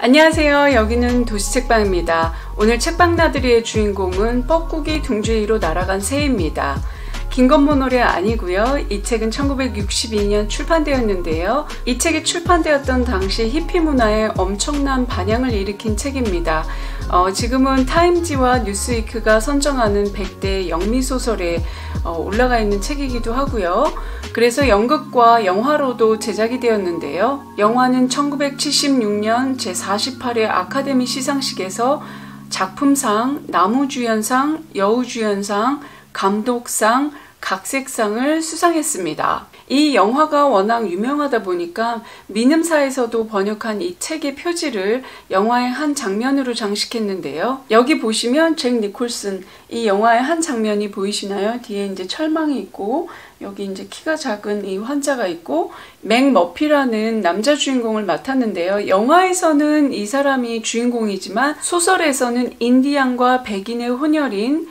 안녕하세요. 여기는 도시책방입니다. 오늘 책방나들이의 주인공은 뻐꾸기 둥지위로 날아간 새입니다. 김건모 노래 아니고요. 이 책은 1962년 출판되었는데요. 이 책이 출판되었던 당시 히피 문화에 엄청난 반향을 일으킨 책입니다. 지금은 타임지와 뉴스위크가 선정하는 100대 영미소설에 올라가 있는 책이기도 하고요. 그래서 연극과 영화로도 제작이 되었는데요. 영화는 1976년 제48회 아카데미 시상식에서 작품상, 나무주연상, 여우주연상, 감독상, 각색상을 수상했습니다. 이 영화가 워낙 유명하다 보니까 미음사에서도 번역한 이 책의 표지를 영화의 한 장면으로 장식했는데요. 여기 보시면 잭 니콜슨, 이 영화의 한 장면이 보이시나요? 뒤에 이제 철망이 있고 여기 이제 키가 작은 이 환자가 있고 맥 머피라는 남자 주인공을 맡았는데요. 영화에서는 이 사람이 주인공이지만 소설에서는 인디안과 백인의 혼혈인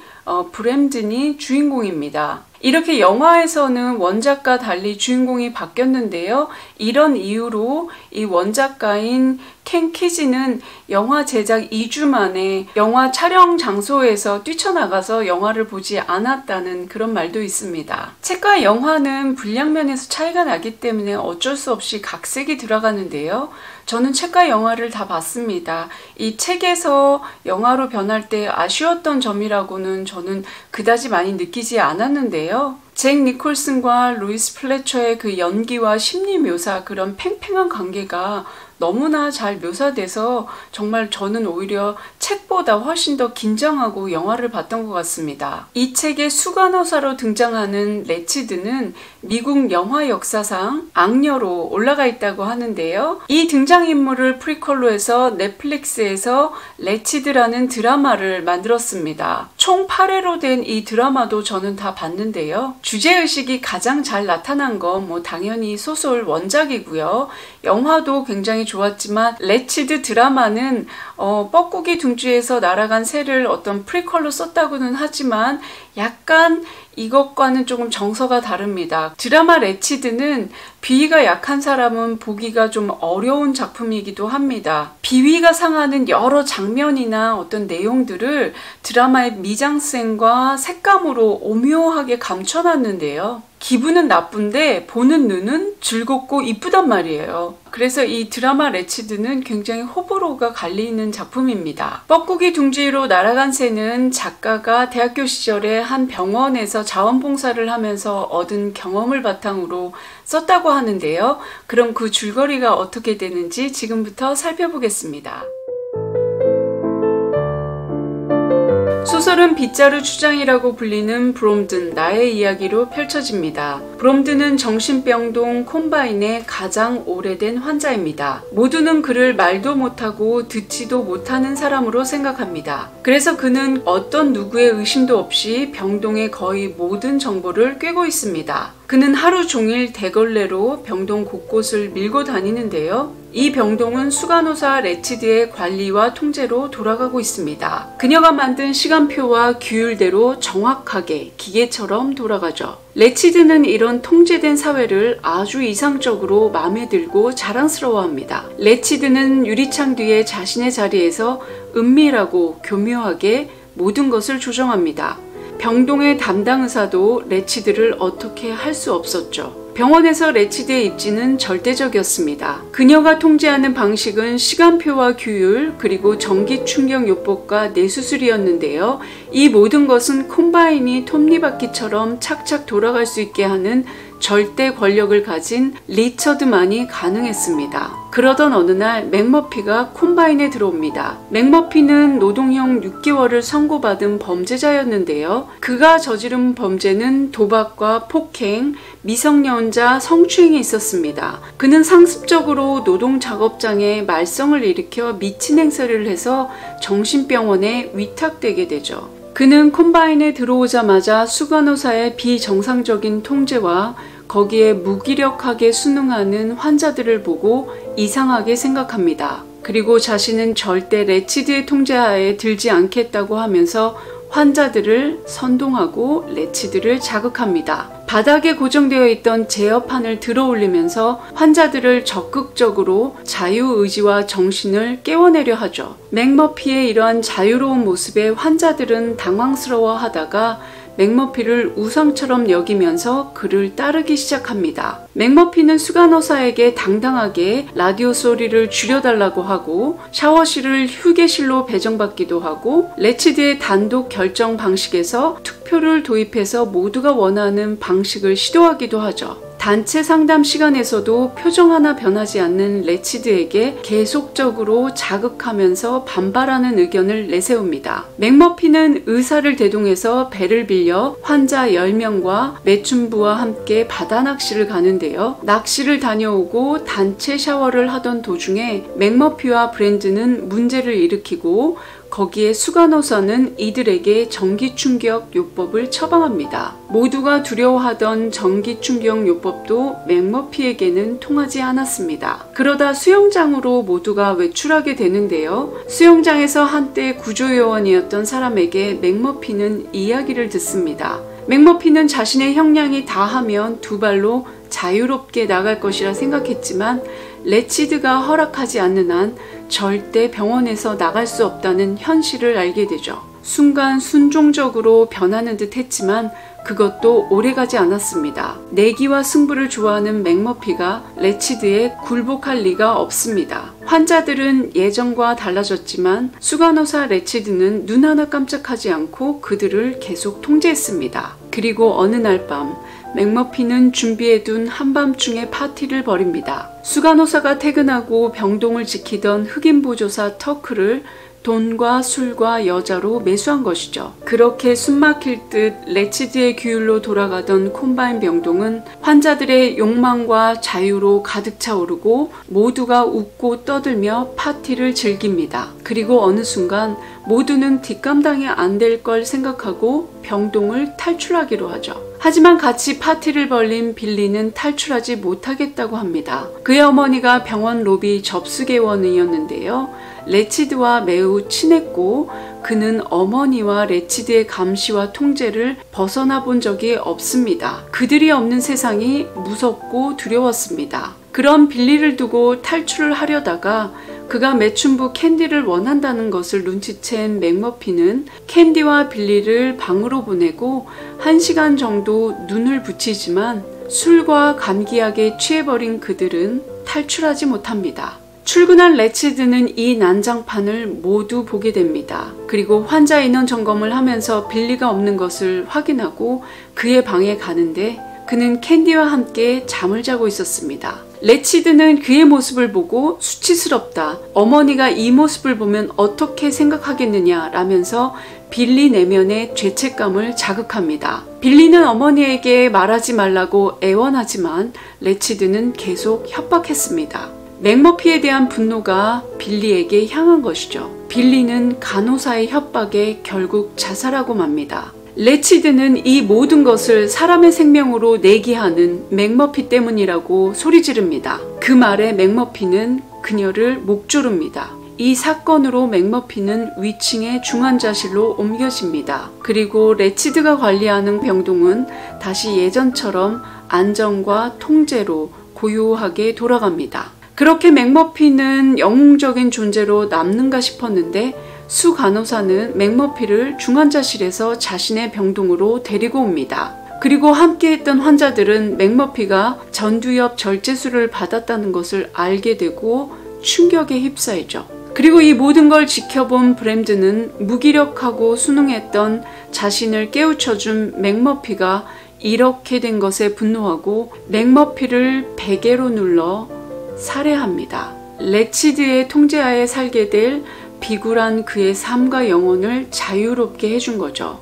브램든이 주인공입니다. 이렇게 영화에서는 원작과 달리 주인공이 바뀌었는데요. 이런 이유로 이 원작가인 켄 키지는 영화 제작 2주 만에 영화 촬영 장소에서 뛰쳐나가서 영화를 보지 않았다는 그런 말도 있습니다. 책과 영화는 분량면에서 차이가 나기 때문에 어쩔 수 없이 각색이 들어가는데요. 저는 책과 영화를 다 봤습니다. 이 책에서 영화로 변할 때 아쉬웠던 점이라고는 저는 그다지 많이 느끼지 않았는데요. 잭 니콜슨과 루이스 플래처의 그 연기와 심리 묘사, 그런 팽팽한 관계가 너무나 잘 묘사돼서 정말 저는 오히려 책보다 훨씬 더 긴장하고 영화를 봤던 것 같습니다. 이 책의 수간호사로 등장하는 레치드는 미국 영화 역사상 악녀로 올라가 있다고 하는데요. 이 등장인물을 프리퀄로 해서 넷플릭스에서 레치드라는 드라마를 만들었습니다. 총 8회로 된 이 드라마도 저는 다 봤는데요. 주제의식이 가장 잘 나타난 건 당연히 소설 원작이고요. 영화도 굉장히 좋았지만 레치드 드라마는 뻐꾸기 둥지에서 날아간 새를 어떤 프리퀄로 썼다고는 하지만 약간 이것과는 조금 정서가 다릅니다. 드라마 레치드는 비위가 약한 사람은 보기가 좀 어려운 작품이기도 합니다. 비위가 상하는 여러 장면이나 어떤 내용들을 드라마의 미장센과 색감으로 오묘하게 감춰놨는데요. 기분은 나쁜데 보는 눈은 즐겁고 이쁘단 말이에요. 그래서 이 드라마 레치드는 굉장히 호불호가 갈리는 작품입니다. 뻐꾸기 둥지로 날아간 새는 작가가 대학교 시절에 한 병원에서 자원봉사를 하면서 얻은 경험을 바탕으로 썼다고 하는데요. 그럼 그 줄거리가 어떻게 되는지 지금부터 살펴보겠습니다. 소설은 빗자루 추장이라고 불리는 브롬든, 나의 이야기로 펼쳐집니다. 브롬든은 정신병동 콤바인의 가장 오래된 환자입니다. 모두는 그를 말도 못하고 듣지도 못하는 사람으로 생각합니다. 그래서 그는 어떤 누구의 의심도 없이 병동의 거의 모든 정보를 꿰고 있습니다. 그는 하루 종일 대걸레로 병동 곳곳을 밀고 다니는데요. 이 병동은 수간호사 레치드의 관리와 통제로 돌아가고 있습니다. 그녀가 만든 시간표와 규율대로 정확하게 기계처럼 돌아가죠. 레치드는 이런 통제된 사회를 아주 이상적으로 마음에 들고 자랑스러워합니다. 레치드는 유리창 뒤에 자신의 자리에서 은밀하고 교묘하게 모든 것을 조정합니다. 병동의 담당 의사도 레치드를 어떻게 할 수 없었죠. 병원에서 레치드의 입지는 절대적이었습니다. 그녀가 통제하는 방식은 시간표와 규율, 그리고 전기충격요법과 뇌수술이었는데요. 이 모든 것은 콤바인이 톱니바퀴처럼 착착 돌아갈 수 있게 하는 절대 권력을 가진 리처드만이 가능했습니다. 그러던 어느 날 맥머피가 콤바인에 들어옵니다. 맥머피는 노동형 6개월을 선고받은 범죄자였는데요. 그가 저지른 범죄는 도박과 폭행, 미성년자 성추행이 있었습니다. 그는 상습적으로 노동작업장에 말썽을 일으켜 미친 행세를 해서 정신병원에 위탁되게 되죠. 그는 콤바인에 들어오자마자 수간호사의 비정상적인 통제와 거기에 무기력하게 순응하는 환자들을 보고 이상하게 생각합니다. 그리고 자신은 절대 레치드의 통제하에 들지 않겠다고 하면서 환자들을 선동하고 레치드를 자극합니다. 바닥에 고정되어 있던 제어판을 들어 올리면서 환자들을 적극적으로 자유의지와 정신을 깨워내려 하죠. 맥머피의 이러한 자유로운 모습에 환자들은 당황스러워하다가 맥머피를 우상처럼 여기면서 그를 따르기 시작합니다. 맥머피는 수간호사에게 당당하게 라디오 소리를 줄여달라고 하고 샤워실을 휴게실로 배정받기도 하고 레치드의 단독 결정 방식에서 투표를 도입해서 모두가 원하는 방식을 시도하기도 하죠. 단체 상담 시간에서도 표정 하나 변하지 않는 레치드에게 계속적으로 자극하면서 반발하는 의견을 내세웁니다. 맥머피는 의사를 대동해서 배를 빌려 환자 10명과 매춘부와 함께 바다 낚시를 가는데요. 낚시를 다녀오고 단체 샤워를 하던 도중에 맥머피와 브랜드는 문제를 일으키고 거기에 수간호사는 이들에게 전기충격 요법을 처방합니다. 모두가 두려워하던 전기충격 요법도 맥머피에게는 통하지 않았습니다. 그러다 수영장으로 모두가 외출하게 되는데요. 수영장에서 한때 구조요원이었던 사람에게 맥머피는 이야기를 듣습니다. 맥머피는 자신의 형량이 다하면 두 발로 자유롭게 나갈 것이라 생각했지만 레치드가 허락하지 않는 한 절대 병원에서 나갈 수 없다는 현실을 알게 되죠. 순간 순종적으로 변하는 듯 했지만 그것도 오래가지 않았습니다. 내기와 승부를 좋아하는 맥머피가 레치드에 굴복할 리가 없습니다. 환자들은 예전과 달라졌지만 수간호사 레치드는 눈 하나 깜짝하지 않고 그들을 계속 통제했습니다. 그리고 어느 날 밤 맥머피는 준비해둔 한밤중에 파티를 벌입니다. 수간호사가 퇴근하고 병동을 지키던 흑인 보조사 터크를 돈과 술과 여자로 매수한 것이죠. 그렇게 숨막힐 듯 레치드의 규율로 돌아가던 콤바인 병동은 환자들의 욕망과 자유로 가득 차오르고 모두가 웃고 떠들며 파티를 즐깁니다. 그리고 어느 순간 모두는 뒷감당이 안 될 걸 생각하고 병동을 탈출하기로 하죠. 하지만 같이 파티를 벌린 빌리는 탈출하지 못하겠다고 합니다. 그의 어머니가 병원 로비 접수개원이었는데요. 레치드와 매우 친했고 그는 어머니와 레치드의 감시와 통제를 벗어나 본 적이 없습니다. 그들이 없는 세상이 무섭고 두려웠습니다. 그런 빌리를 두고 탈출을 하려다가 그가 매춘부 캔디를 원한다는 것을 눈치챈 맥머피는 캔디와 빌리를 방으로 보내고 1시간 정도 눈을 붙이지만 술과 감기약에 취해버린 그들은 탈출하지 못합니다. 출근한 레치드는 이 난장판을 모두 보게 됩니다. 그리고 환자 인원 점검을 하면서 빌리가 없는 것을 확인하고 그의 방에 가는데 그는 캔디와 함께 잠을 자고 있었습니다. 레치드는 그의 모습을 보고 수치스럽다. 어머니가 이 모습을 보면 어떻게 생각하겠느냐 라면서 빌리 내면의 죄책감을 자극합니다. 빌리는 어머니에게 말하지 말라고 애원하지만 레치드는 계속 협박했습니다. 맥머피에 대한 분노가 빌리에게 향한 것이죠. 빌리는 간호사의 협박에 결국 자살하고 맙니다. 레치드는 이 모든 것을 사람의 생명으로 내기하는 맥머피 때문이라고 소리 지릅니다. 그 말에 맥머피는 그녀를 목조릅니다. 이 사건으로 맥머피는 위층의 중환자실로 옮겨집니다. 그리고 레치드가 관리하는 병동은 다시 예전처럼 안전과 통제로 고요하게 돌아갑니다. 그렇게 맥머피는 영웅적인 존재로 남는가 싶었는데 수 간호사는 맥머피를 중환자실에서 자신의 병동으로 데리고 옵니다. 그리고 함께했던 환자들은 맥머피가 전두엽 절제술을 받았다는 것을 알게 되고 충격에 휩싸이죠. 그리고 이 모든 걸 지켜본 브램드는 무기력하고 순응했던 자신을 깨우쳐준 맥머피가 이렇게 된 것에 분노하고 맥머피를 베개로 눌러 살해합니다. 레치드의 통제하에 살게 될 비굴한 그의 삶과 영혼을 자유롭게 해준 거죠.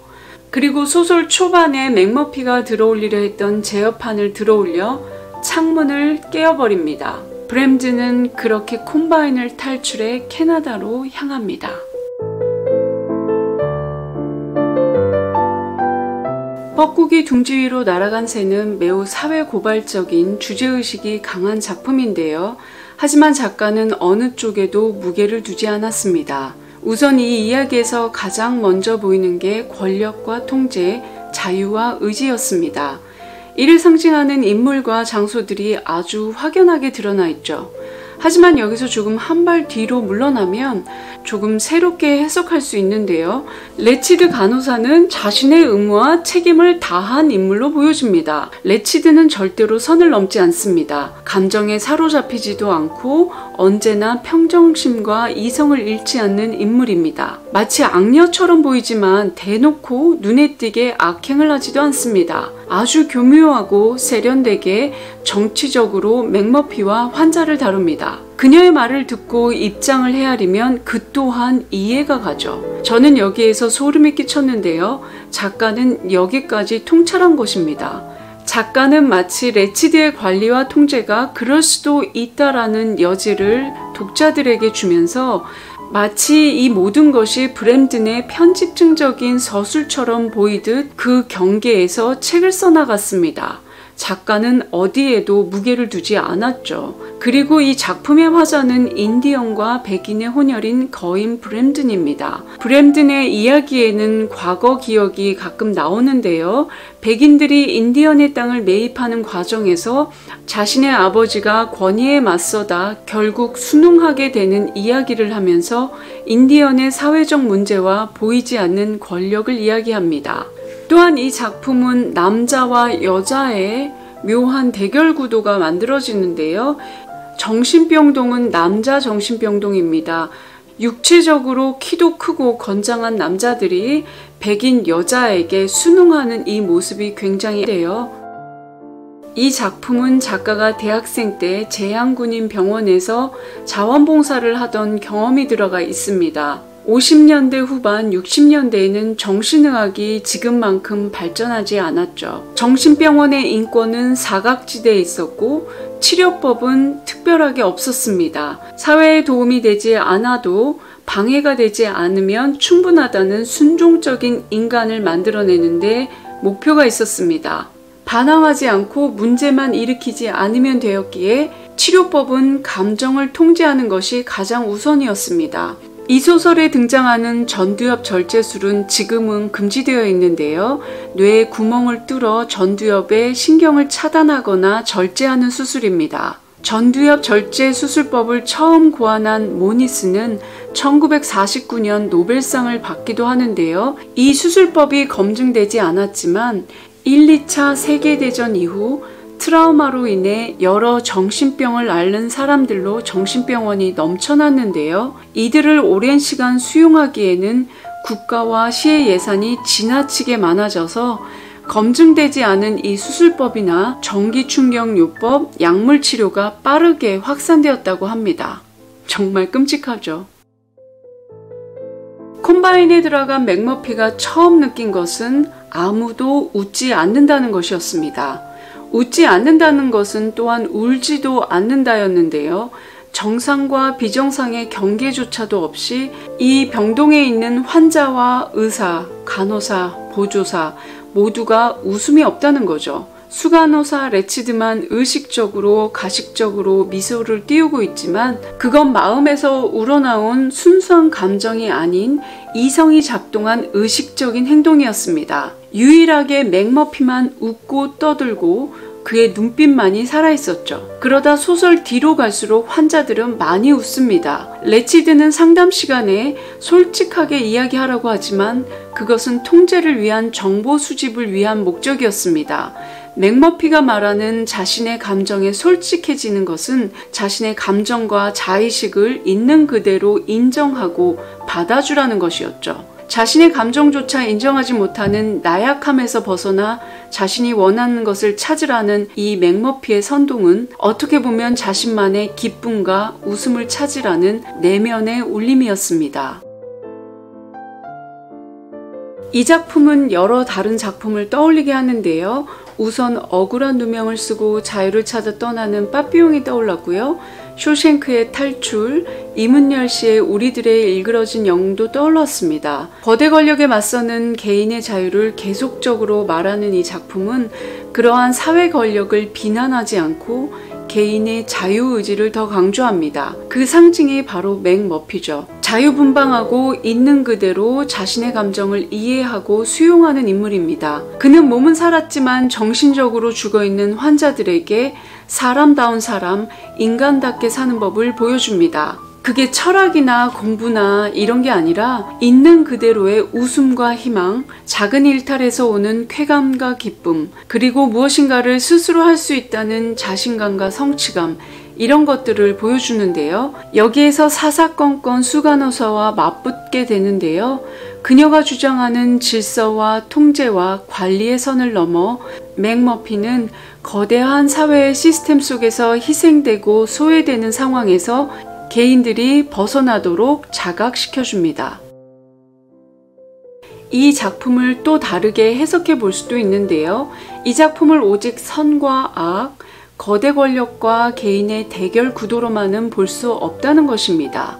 그리고 소설 초반에 맥머피가 들어올리려 했던 제어판을 들어올려 창문을 깨어버립니다. 브램드는 그렇게 콤바인을 탈출해 캐나다로 향합니다. 뻐꾸기 둥지 위로 날아간 새는 매우 사회고발적인 주제의식이 강한 작품인데요. 하지만 작가는 어느 쪽에도 무게를 두지 않았습니다. 우선 이 이야기에서 가장 먼저 보이는 게 권력과 통제, 자유와 의지였습니다. 이를 상징하는 인물과 장소들이 아주 확연하게 드러나 있죠. 하지만 여기서 조금 한 발 뒤로 물러나면 조금 새롭게 해석할 수 있는데요. 레치드 간호사는 자신의 의무와 책임을 다한 인물로 보여집니다. 레치드는 절대로 선을 넘지 않습니다. 감정에 사로잡히지도 않고 언제나 평정심과 이성을 잃지 않는 인물입니다. 마치 악녀처럼 보이지만 대놓고 눈에 띄게 악행을 하지도 않습니다. 아주 교묘하고 세련되게 정치적으로 맥머피와 환자를 다룹니다. 그녀의 말을 듣고 입장을 헤아리면 그 또한 이해가 가죠. 저는 여기에서 소름이 끼쳤는데요. 작가는 여기까지 통찰한 것입니다. 작가는 마치 레치드의 관리와 통제가 그럴 수도 있다라는 여지를 독자들에게 주면서 마치 이 모든 것이 브램든의 편집증적인 서술처럼 보이듯 그 경계에서 책을 써나갔습니다. 작가는 어디에도 무게를 두지 않았죠. 그리고 이 작품의 화자는 인디언과 백인의 혼혈인 거인 브램든입니다. 브램든의 이야기에는 과거 기억이 가끔 나오는데요. 백인들이 인디언의 땅을 매입하는 과정에서 자신의 아버지가 권위에 맞서다 결국 순응하게 되는 이야기를 하면서 인디언의 사회적 문제와 보이지 않는 권력을 이야기합니다. 또한 이 작품은 남자와 여자의 묘한 대결 구도가 만들어지는데요. 정신병동은 남자 정신병동입니다. 육체적으로 키도 크고 건장한 남자들이 백인 여자에게 순응하는 이 모습이 굉장히 돼요. 이 작품은 작가가 대학생 때 재향군인 병원에서 자원봉사를 하던 경험이 들어가 있습니다. 50년대 후반 60년대에는 정신의학이 지금만큼 발전하지 않았죠. 정신병원의 인권은 사각지대에 있었고 치료법은 특별하게 없었습니다. 사회에 도움이 되지 않아도 방해가 되지 않으면 충분하다는 순종적인 인간을 만들어내는데 목표가 있었습니다. 반항하지 않고 문제만 일으키지 않으면 되었기에 치료법은 감정을 통제하는 것이 가장 우선이었습니다. 이 소설에 등장하는 전두엽 절제술은 지금은 금지되어 있는데요. 뇌에 구멍을 뚫어 전두엽의 신경을 차단하거나 절제하는 수술입니다. 전두엽 절제 수술법을 처음 고안한 모니스는 1949년 노벨상을 받기도 하는데요. 이 수술법이 검증되지 않았지만 1, 2차 세계대전 이후 트라우마로 인해 여러 정신병을 앓는 사람들로 정신병원이 넘쳐났는데요. 이들을 오랜 시간 수용하기에는 국가와 시의 예산이 지나치게 많아져서 검증되지 않은 이 수술법이나 전기충격요법, 약물치료가 빠르게 확산되었다고 합니다. 정말 끔찍하죠. 콤바인에 들어간 맥머피가 처음 느낀 것은 아무도 웃지 않는다는 것이었습니다. 웃지 않는다는 것은 또한 울지도 않는다였는데요. 정상과 비정상의 경계조차도 없이 이 병동에 있는 환자와 의사, 간호사, 보조사 모두가 웃음이 없다는 거죠. 수간호사 레치드만 의식적으로 가식적으로 미소를 띄우고 있지만 그건 마음에서 우러나온 순수한 감정이 아닌 이성이 작동한 의식적인 행동이었습니다. 유일하게 맥머피만 웃고 떠들고 그의 눈빛만이 살아있었죠. 그러다 소설 뒤로 갈수록 환자들은 많이 웃습니다. 레치드는 상담 시간에 솔직하게 이야기하라고 하지만 그것은 통제를 위한 정보 수집을 위한 목적이었습니다. 맥머피가 말하는 자신의 감정에 솔직해지는 것은 자신의 감정과 자의식을 있는 그대로 인정하고 받아주라는 것이었죠. 자신의 감정조차 인정하지 못하는 나약함에서 벗어나 자신이 원하는 것을 찾으라는 이 맥머피의 선동은 어떻게 보면 자신만의 기쁨과 웃음을 찾으라는 내면의 울림이었습니다. 이 작품은 여러 다른 작품을 떠올리게 하는데요. 우선 억울한 누명을 쓰고 자유를 찾아 떠나는 빠삐용이 떠올랐고요. 쇼생크의 탈출, 이문열 씨의 우리들의 일그러진 영웅도 떠올랐습니다. 거대 권력에 맞서는 개인의 자유를 계속적으로 말하는 이 작품은 그러한 사회 권력을 비난하지 않고 개인의 자유의지를 더 강조합니다. 그 상징이 바로 맥머피죠. 자유분방하고 있는 그대로 자신의 감정을 이해하고 수용하는 인물입니다. 그는 몸은 살았지만 정신적으로 죽어있는 환자들에게 사람다운 사람, 인간답게 사는 법을 보여줍니다. 그게 철학이나 공부나 이런 게 아니라 있는 그대로의 웃음과 희망, 작은 일탈에서 오는 쾌감과 기쁨, 그리고 무엇인가를 스스로 할 수 있다는 자신감과 성취감, 이런 것들을 보여주는데요. 여기에서 사사건건 수간호사와 맞붙게 되는데요. 그녀가 주장하는 질서와 통제와 관리의 선을 넘어 맥머피는 거대한 사회의 시스템 속에서 희생되고 소외되는 상황에서 개인들이 벗어나도록 자각시켜줍니다. 이 작품을 또 다르게 해석해 볼 수도 있는데요. 이 작품을 오직 선과 악, 거대 권력과 개인의 대결 구도로만은 볼 수 없다는 것입니다.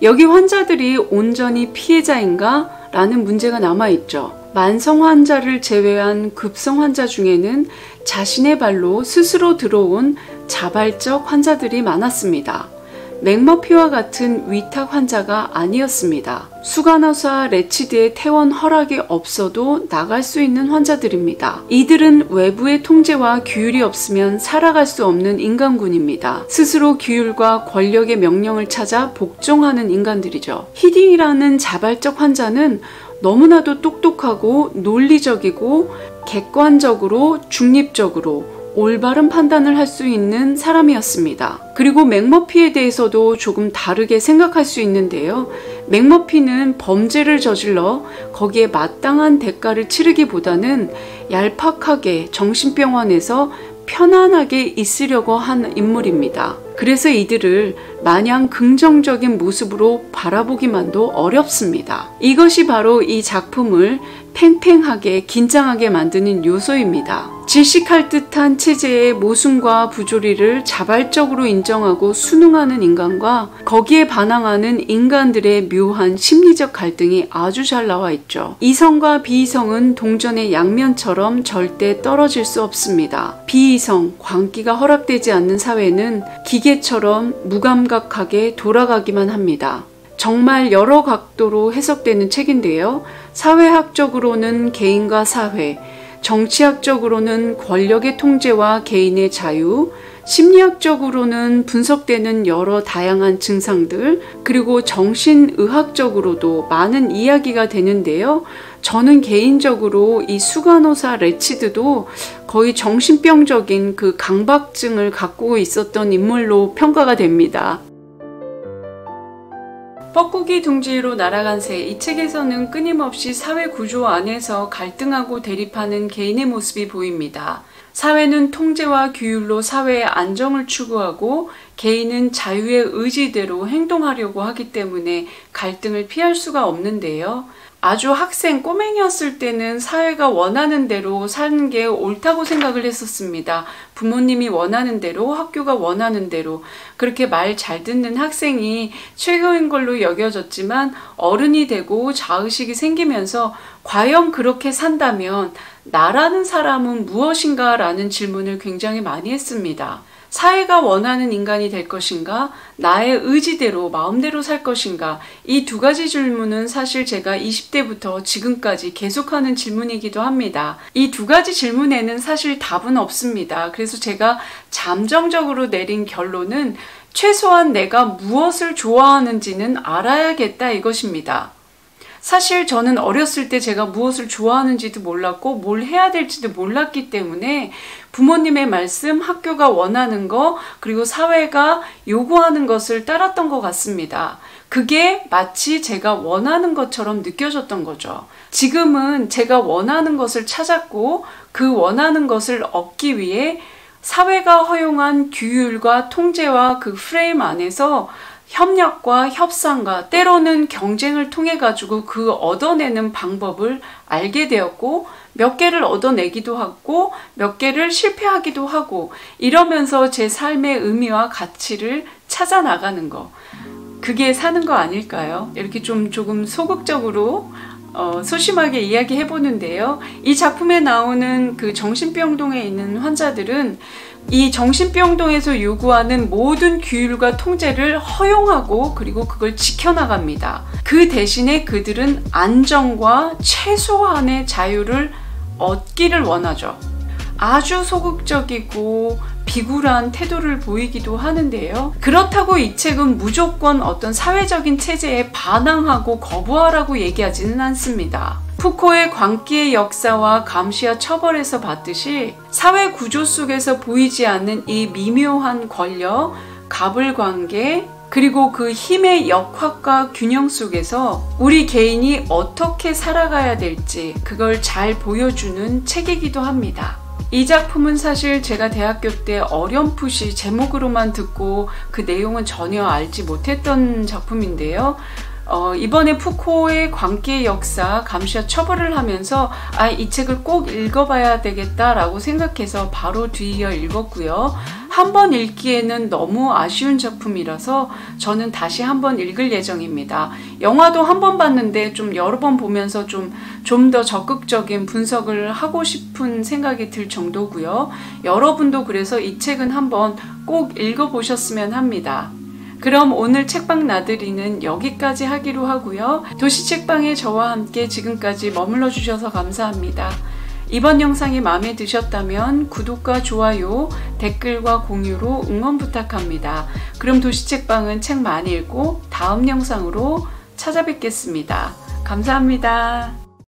여기 환자들이 온전히 피해자인가? 라는 문제가 남아있죠. 만성 환자를 제외한 급성 환자 중에는 자신의 발로 스스로 들어온 자발적 환자들이 많았습니다. 맥머피와 같은 위탁 환자가 아니었습니다. 수간호사 레치드의 퇴원 허락이 없어도 나갈 수 있는 환자들입니다. 이들은 외부의 통제와 규율이 없으면 살아갈 수 없는 인간군입니다. 스스로 규율과 권력의 명령을 찾아 복종하는 인간들이죠. 히딩이라는 자발적 환자는 너무나도 똑똑하고 논리적이고 객관적으로 중립적으로 올바른 판단을 할 수 있는 사람이었습니다. 그리고 맥머피에 대해서도 조금 다르게 생각할 수 있는데요. 맥머피는 범죄를 저질러 거기에 마땅한 대가를 치르기보다는 얄팍하게 정신병원에서 편안하게 있으려고 한 인물입니다. 그래서 이들을 마냥 긍정적인 모습으로 바라보기만도 어렵습니다. 이것이 바로 이 작품을 팽팽하게 긴장하게 만드는 요소입니다. 질식할 듯한 체제의 모순과 부조리를 자발적으로 인정하고 순응하는 인간과 거기에 반항하는 인간들의 묘한 심리적 갈등이 아주 잘 나와 있죠. 이성과 비이성은 동전의 양면처럼 절대 떨어질 수 없습니다. 비이성, 광기가 허락되지 않는 사회는 기계처럼 무감각하게 돌아가기만 합니다. 정말 여러 각도로 해석되는 책인데요. 사회학적으로는 개인과 사회, 정치학적으로는 권력의 통제와 개인의 자유, 심리학적으로는 분석되는 여러 다양한 증상들, 그리고 정신의학적으로도 많은 이야기가 되는데요. 저는 개인적으로 이 수간호사 레치드도 거의 정신병적인 그 강박증을 갖고 있었던 인물로 평가가 됩니다. 뻐꾸기 둥지로 날아간 새, 이 책에서는 끊임없이 사회 구조 안에서 갈등하고 대립하는 개인의 모습이 보입니다. 사회는 통제와 규율로 사회의 안정을 추구하고 개인은 자유의 의지대로 행동하려고 하기 때문에 갈등을 피할 수가 없는데요. 아주 학생 꼬맹이였을 때는 사회가 원하는 대로 사는 게 옳다고 생각을 했었습니다. 부모님이 원하는 대로, 학교가 원하는 대로 그렇게 말 잘 듣는 학생이 최고인 걸로 여겨졌지만 어른이 되고 자의식이 생기면서 과연 그렇게 산다면 나라는 사람은 무엇인가? 라는 질문을 굉장히 많이 했습니다. 사회가 원하는 인간이 될 것인가? 나의 의지대로 마음대로 살 것인가? 이 두 가지 질문은 사실 제가 20대부터 지금까지 계속하는 질문이기도 합니다. 이 두 가지 질문에는 사실 답은 없습니다. 그래서 제가 잠정적으로 내린 결론은 최소한 내가 무엇을 좋아하는지는 알아야겠다 이것입니다. 사실 저는 어렸을 때 제가 무엇을 좋아하는지도 몰랐고 뭘 해야 될지도 몰랐기 때문에 부모님의 말씀, 학교가 원하는 거, 그리고 사회가 요구하는 것을 따랐던 것 같습니다. 그게 마치 제가 원하는 것처럼 느껴졌던 거죠. 지금은 제가 원하는 것을 찾았고 그 원하는 것을 얻기 위해 사회가 허용한 규율과 통제와 그 프레임 안에서 협력과 협상과 때로는 경쟁을 통해 가지고 그 얻어내는 방법을 알게 되었고 몇 개를 얻어내기도 하고 몇 개를 실패하기도 하고 이러면서 제 삶의 의미와 가치를 찾아 나가는 거, 그게 사는 거 아닐까요? 이렇게 조금 소극적으로 소심하게 이야기해 보는데요. 이 작품에 나오는 그 정신병동에 있는 환자들은 이 정신병동에서 요구하는 모든 규율과 통제를 허용하고 그리고 그걸 지켜나갑니다. 그 대신에 그들은 안정과 최소한의 자유를 얻기를 원하죠. 아주 소극적이고 비굴한 태도를 보이기도 하는데요. 그렇다고 이 책은 무조건 어떤 사회적인 체제에 반항하고 거부하라고 얘기하지는 않습니다. 푸코의 광기의 역사와 감시와 처벌에서 봤듯이 사회 구조 속에서 보이지 않는 이 미묘한 권력, 갑을관계, 그리고 그 힘의 역학과 균형 속에서 우리 개인이 어떻게 살아가야 될지 그걸 잘 보여주는 책이기도 합니다. 이 작품은 사실 제가 대학교 때 어렴풋이 제목으로만 듣고 그 내용은 전혀 알지 못했던 작품인데요. 이번에 푸코의 광기의 역사, 감시와 처벌을 하면서 이 책을 꼭 읽어봐야 되겠다라고 생각해서 바로 뒤이어 읽었고요. 한 번 읽기에는 너무 아쉬운 작품이라서 저는 다시 한번 읽을 예정입니다. 영화도 한 번 봤는데 좀 여러 번 보면서 좀 더 적극적인 분석을 하고 싶은 생각이 들 정도고요. 여러분도 그래서 이 책은 한번 꼭 읽어보셨으면 합니다. 그럼 오늘 책방 나들이는 여기까지 하기로 하고요. 도시책방에 저와 함께 지금까지 머물러 주셔서 감사합니다. 이번 영상이 마음에 드셨다면 구독과 좋아요, 댓글과 공유로 응원 부탁합니다. 그럼 도시책방은 책 많이 읽고 다음 영상으로 찾아뵙겠습니다. 감사합니다.